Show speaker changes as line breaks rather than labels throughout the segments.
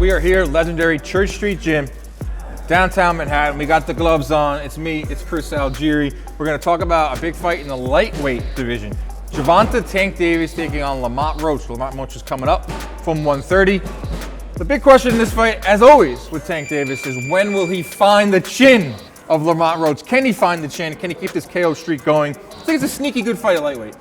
we are here, legendary Church Street Gym, downtown Manhattan. We got the gloves on. It's me, it's Chris Algieri. We're gonna talk about a big fight in the lightweight division. Gervonta Tank Davis taking on Lamont Roach. Lamont Roach is coming up from 130. The big question in this fight, as always with Tank Davis, is when will he find the chin of Lamont Roach? Can he find the chin? Can he keep this KO streak going? I think it's a sneaky good fight at lightweight.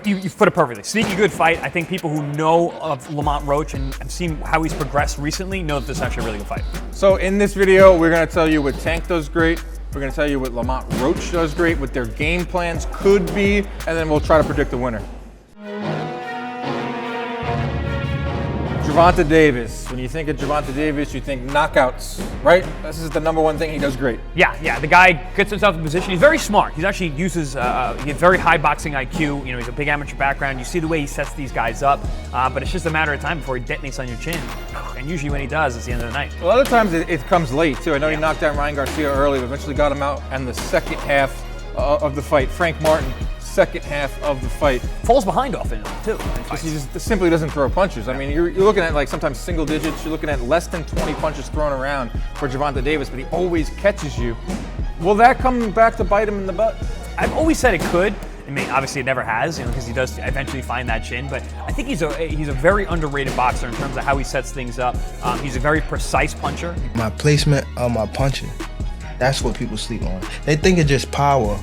You've put it perfectly. Sneaky good fight. I think people who know of Lamont Roach and have seen how he's progressed recently know that this is actually a really good fight.
So in this video, we're gonna tell you what Tank does great. We're gonna tell you what Lamont Roach does great, what their game plans could be, and then we'll try to predict the winner. Gervonta Davis. When you think of Gervonta Davis, you think knockouts, right? This is the number one thing he does great.
Yeah. The guy gets himself in position. He's very smart. He actually uses he has very high boxing IQ. You know, he's a big amateur background. You see the way he sets these guys up, but it's just a matter of time before he detonates on your chin. And usually when he does, it's the end of the night.
A lot of times it comes late too. I know he knocked down Ryan Garcia early, but eventually got him out in the second half of the fight. Frank Martin, second half of the fight.
Falls behind often too.
He just simply doesn't throw punches. I mean, you're looking at like sometimes single digits. You're looking at less than 20 punches thrown around for Gervonta Davis, but he always catches you. Will that come back to bite him in the butt?
I've always said it could. I mean, obviously it never has, you know, because he does eventually find that chin. But I think he's a very underrated boxer in terms of how he sets things up. He's a very precise puncher.
My placement of my punching, that's what people sleep on. They think it's just power,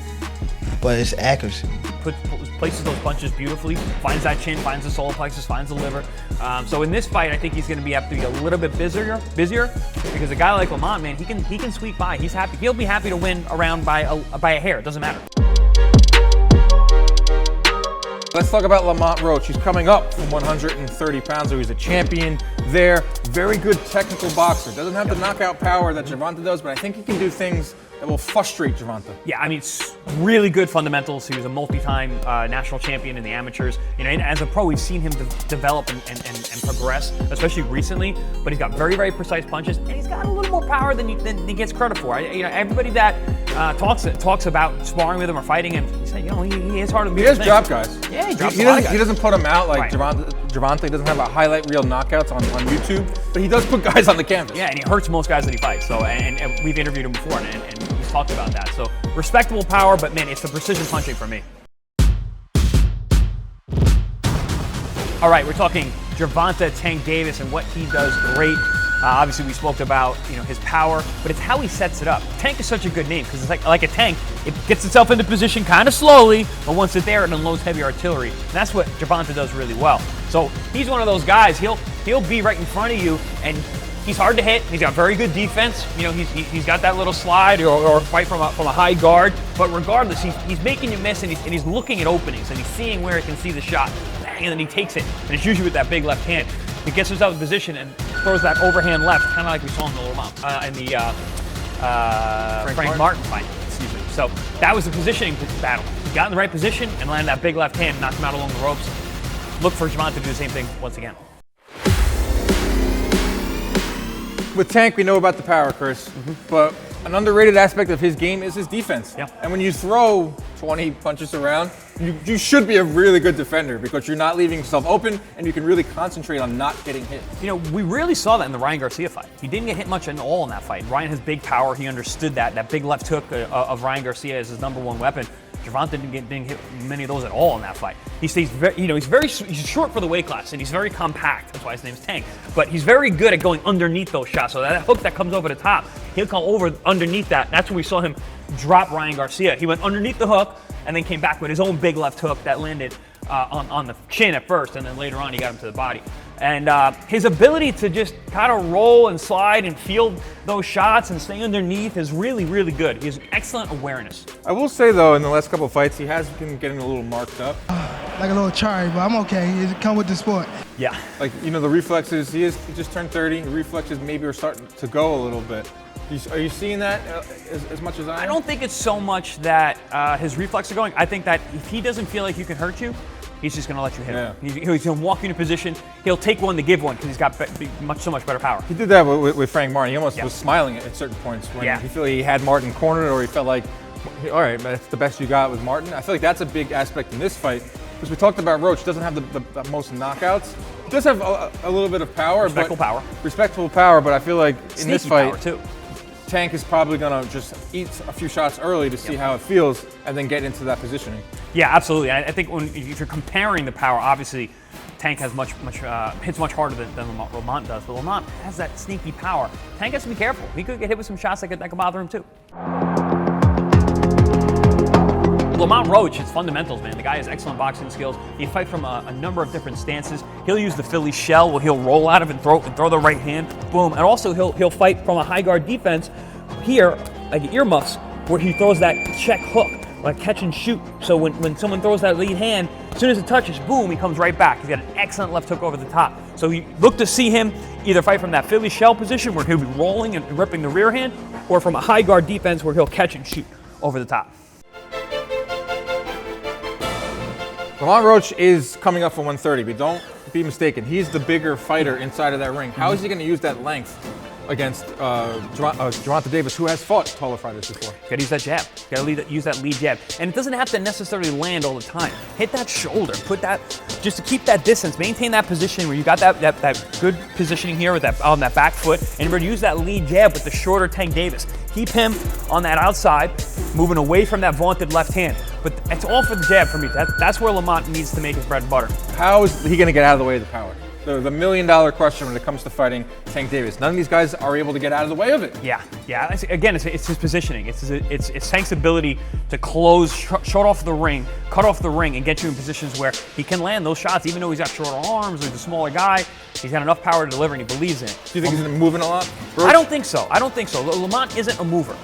but it's accuracy.
Places those punches beautifully, finds that chin, finds the solar plexus, finds the liver. So in this fight, I think he's going to have to be a little bit busier, because a guy like Lamont, man, he can squeak by. He's happy. He'll be happy to win around by a hair. It doesn't matter.
Let's talk about Lamont Roach. He's coming up from 130 pounds, so he's a champion there. Very good technical boxer. Doesn't have the knockout power that Gervonta does, but I think he can do things that will frustrate Gervonta.
Yeah, I mean, it's really good fundamentals. He was a multi-time national champion in the amateurs. You know, and as a pro, we've seen him develop and progress, especially recently. But he's got very, very precise punches, and he's got a little more power than he gets credit for. You know, everybody that talks about sparring with him or fighting him, he said, you know, he is hard to beat.
He has drop guys.
Yeah, he drops
he
a lot of guys.
He doesn't put them out like
Right.
Gervonta. He doesn't have a highlight reel knockouts on YouTube, but he does put guys on the canvas.
Yeah, and he hurts most guys that he fights. So, and we've interviewed him before, and he's talked about that. So, respectable power, but man, it's the precision punching for me. All right, we're talking Gervonta Tank Davis and what he does great. Obviously, we spoke about his power, but it's how he sets it up. Tank is such a good name because it's like a tank. It gets itself into position kind of slowly, but once it's there, it unloads heavy artillery. And that's what Gervonta does really well. So he's one of those guys. He'll be right in front of you, and he's hard to hit. He's got very good defense. You know, he's got that little slide or fight from a high guard. But regardless, he's making you miss, and he's looking at openings, and he's seeing where he can see the shot, and then he takes it. And it's usually with that big left hand. He gets himself in position and throws that overhand left, kind of like we saw in the Frank Martin fight. Excuse me. So that was the positioning battle. He got in the right position and landed that big left hand, knocked him out along the ropes. Look for Gervonta to do the same thing once again.
With Tank, we know about the power, Chris, but an underrated aspect of his game is his defense.
Yeah.
And when you throw 20 punches around, you should be a really good defender because you're not leaving yourself open and you can really concentrate on not getting hit.
You know, we really saw that in the Ryan Garcia fight. He didn't get hit much at all in that fight. Ryan has big power. He understood that. That big left hook of Ryan Garcia is his #1 weapon. Gervonta didn't hit many of those at all in that fight. He stays very, he's short for the weight class and he's very compact. That's why his name's Tank. But he's very good at going underneath those shots. So that hook that comes over the top, he'll come over underneath that. That's when we saw him drop Ryan Garcia. He went underneath the hook and then came back with his own big left hook that landed on the chin at first, and then later on he got him to the body. And his ability to just kind of roll and slide and field those shots and stay underneath is really, really good. He has excellent awareness.
I will say though, in the last couple of fights, he has been getting a little marked up.
Like a little charry, but I'm okay. It come with the sport.
Yeah.
Like, the reflexes, he just turned 30. The reflexes maybe are starting to go a little bit. Are you seeing that as much as I am?
I don't think it's so much that his reflexes are going. I think that if he doesn't feel like he can hurt you, he's just going to let you hit him. He's going to walk you into position. He'll take one to give one because he's got so much better power.
He did that with Frank Martin. He almost was smiling at certain points when he felt like he had Martin cornered, or he felt like, all right, that's the best you got with Martin. I feel like that's a big aspect in this fight because we talked about Roach doesn't have the most knockouts. does have a little bit of power. Respectable power, but I feel like in this fight,
power too.
Tank is probably gonna just eat a few shots early to see how it feels, and then get into that positioning.
Yeah, absolutely. I think if you're comparing the power, obviously Tank has hits much harder than Lamont does, but Lamont has that sneaky power. Tank has to be careful. He could get hit with some shots that could bother him too. Lamont Roach, his fundamentals, man. The guy has excellent boxing skills. He fights from a number of different stances. He'll use the Philly shell, where he'll roll out of it and throw the right hand, boom. And also he'll fight from a high guard defense here, like earmuffs, where he throws that check hook, like catch and shoot. So when someone throws that lead hand, as soon as it touches, boom, he comes right back. He's got an excellent left hook over the top. So you look to see him either fight from that Philly shell position, where he'll be rolling and ripping the rear hand, or from a high guard defense, where he'll catch and shoot over the top.
Lamont Roach is coming up for 130, but don't be mistaken. He's the bigger fighter inside of that ring. How is he going to use that length against Gervonta Davis, who has fought taller fighters before?
Got to use that jab. Got to use that lead jab, and it doesn't have to necessarily land all the time. Hit that shoulder. Put that just to keep that distance. Maintain that position where you got that good positioning here with that on that back foot, and we're use that lead jab with the shorter Tank Davis. Keep him on that outside, moving away from that vaunted left hand. But it's all for the jab for me. That's where Lamont needs to make his bread and butter.
How is he going to get out of the way of the power? The million-dollar question when it comes to fighting Tank Davis. None of these guys are able to get out of the way of it.
Yeah. Again, it's his positioning. It's Tank's ability to close, short off the ring, cut off the ring, and get you in positions where he can land those shots. Even though he's got shorter arms, or he's a smaller guy, he's got enough power to deliver, and he believes in it.
Do you think he's moving a lot, Roach?
I don't think so. Lamont isn't a mover,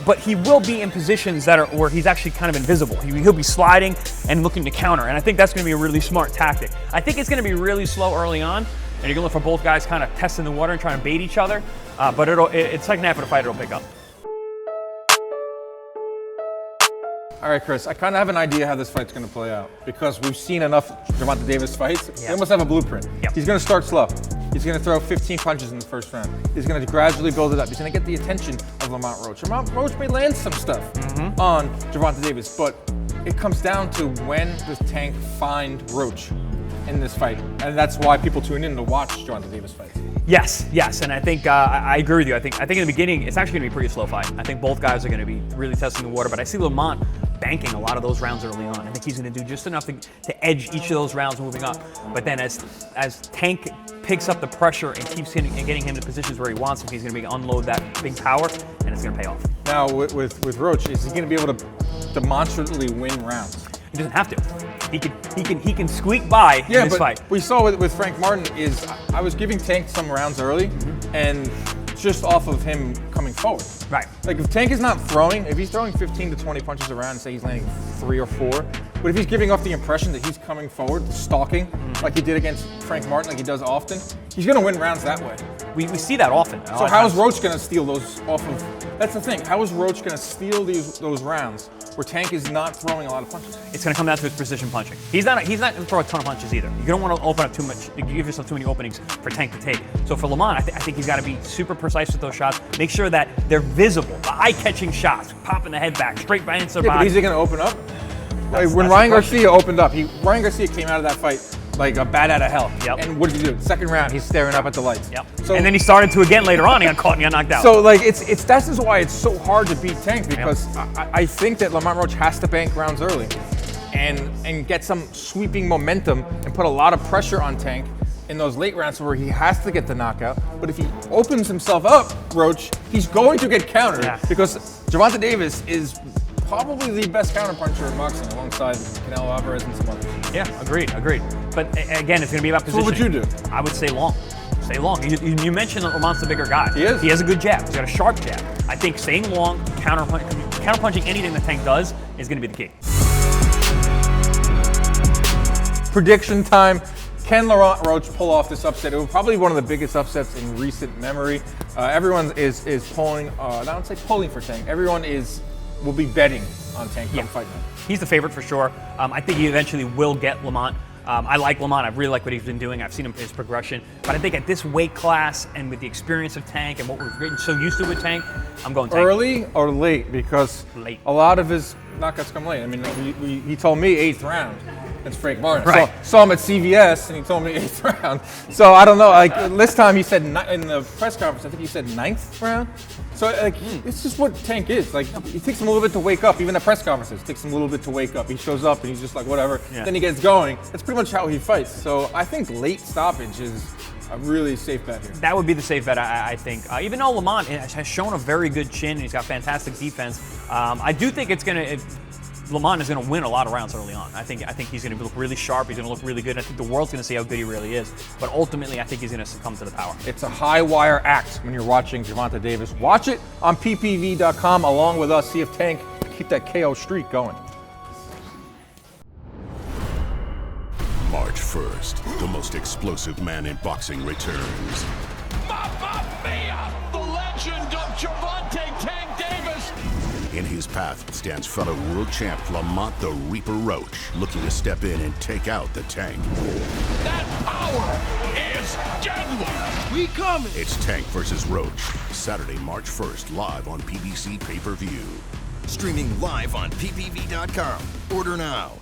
but he will be in positions where he's actually kind of invisible. He'll be sliding and looking to counter, and I think that's going to be a really smart tactic. I think it's going to be really slow early on, and you're going to look for both guys kind of testing the water and trying to bait each other, but it's second half of the fight, it'll pick up.
All right, Chris, I kind of have an idea how this fight's going to play out, because we've seen enough Gervonta Davis fights.
Yeah.
We almost have a blueprint.
Yep.
He's going to start slow. He's going to throw 15 punches in the first round. He's going to gradually build it up. He's going to get the attention of Lamont Roach. Lamont Roach may land some stuff on Gervonta Davis, but it comes down to when does Tank find Roach in this fight, and that's why people tune in to watch Gervonta Davis fight.
Yes, and I think I agree with you. I think in the beginning it's actually going to be a pretty slow fight. I think both guys are going to be really testing the water, but I see Lamont banking a lot of those rounds early on. I think he's going to do just enough to edge each of those rounds moving up. But then as Tank picks up the pressure and keeps hitting and getting him to positions where he wants him, he's going to be unload that big power, and it's going to pay off.
Now with Roach, is he going to be able to demonstrably win rounds?
He doesn't have to. He can squeak by in this fight.
We saw with Frank Martin is I was giving Tank some rounds early, and just off of him coming forward.
Right.
Like if Tank is not throwing, if he's throwing 15 to 20 punches around and say he's landing 3 or 4, but if he's giving off the impression that he's coming forward, stalking, like he did against Frank Martin, like he does often, he's going to win rounds that way.
We see that often.
So how is Roach going to steal those off of? That's the thing. How is Roach going to steal those rounds where Tank is not throwing a lot of punches?
It's going to come down to his precision punching. He's not going to throw a ton of punches either. You don't want to open up too much, give yourself too many openings for Tank to take. So for Lamont, I think he's got to be super precise with those shots. Make sure that they're visible, the eye-catching shots, popping the head back, straight by into the body.
But is he going to open up? When Ryan Garcia opened up, Ryan Garcia came out of that fight like a bat out of hell.
Yep.
And what did he do? Second round, he's staring up at the lights.
Yep.
So,
and then he started to again later on. He got caught and he got knocked out.
So like that's just why it's so hard to beat Tank, because I think that Lamont Roach has to bank rounds early, and get some sweeping momentum and put a lot of pressure on Tank in those late rounds where he has to get the knockout. But if he opens himself up, Roach, he's going to get countered because Gervonta Davis is probably the best counterpuncher in boxing alongside Canelo Alvarez and some others.
Yeah, agreed. But again, it's going to be about positioning.
So what would you do?
I would stay long. Stay long. You mentioned that Lamont's the bigger guy.
He is.
He has a good jab. He's got a sharp jab. I think staying long, counterpunching anything that Tank does is going to be the key.
Prediction time. Can Lamont Roach pull off this upset? It was probably one of the biggest upsets in recent memory. Everyone is pulling, I don't say pulling for Tank. Everyone will be betting on Tank come fight night.
He's the favorite for sure. I think he eventually will get Lamont. I like Lamont. I really like what he's been doing. I've seen his progression. But I think at this weight class and with the experience of Tank and what we're getting so used to with Tank, I'm going Tank.
Early or late? Because
late.
A lot of his knockouts come late. I mean, he told me 8th round. It's Frank Martin.
Right.
Saw him at CVS, and he told me 8th round. So I don't know. Like this time, he said in the press conference, I think he said 9th round. So like, it's just what Tank is. Like it takes him a little bit to wake up. Even at press conferences, it takes him a little bit to wake up. He shows up and he's just like whatever.
Yeah.
Then he gets going. That's pretty much how he fights. So I think late stoppage is a really safe bet here.
That would be the safe bet, I think. Even though Lamont has shown a very good chin and he's got fantastic defense, I do think Lamont is going to win a lot of rounds early on. I think he's going to look really sharp. He's going to look really good. I think the world's going to see how good he really is. But ultimately, I think he's going to succumb to the power.
It's a high wire act when you're watching Gervonta Davis. Watch it on ppv.com along with us. See if Tank can keep that KO streak going.
March 1st, the most explosive man in boxing returns.
Mamma mia! The legend of Gervonta Tank Davis!
In his path stands fellow world champ Lamont the Reaper Roach, looking to step in and take out the Tank.
That power is deadly!
We coming.
It's Tank versus Roach, Saturday, March 1st, live on PBC pay-per-view.
Streaming live on ppv.com. Order now.